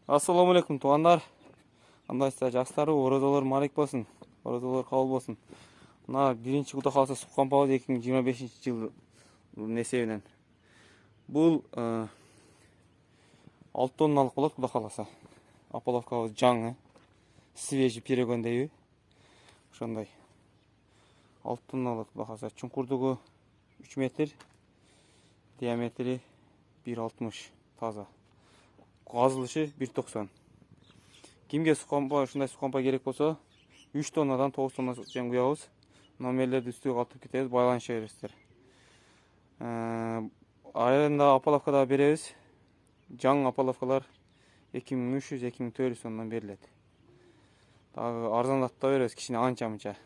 Assalamu alaikum туғандар. Андайсыздар, жакшыларбы? Оразалар марек болсын. Оразалар кабыл болсын. Мына биринчи Кудай кааласа Сукканпабыз 2025-жылдын эсебинен. Бул 6 тонналык болот Кудай кааласа. Аполовкабыз жаңы, свежий перегондейби. Ошондой. 6 тонналык Кудай кааласа. Чуңкурдугу 3 метр, диаметри 1,60 таза. Казылышы 1,90. Кимге Сукканпа, ушундай Сукканпа керек болсо, 3 тоннадан 9 тонна чейин куябыз. Номерлерди үстүгө калтырып кетебиз, байланыша бересиздер. Айында Аполовкада беребиз. Жаңы Аполовкалар 2300-2400 сомдон берилет. Дагы арзандатып да беребиз, кичине анча-мынча.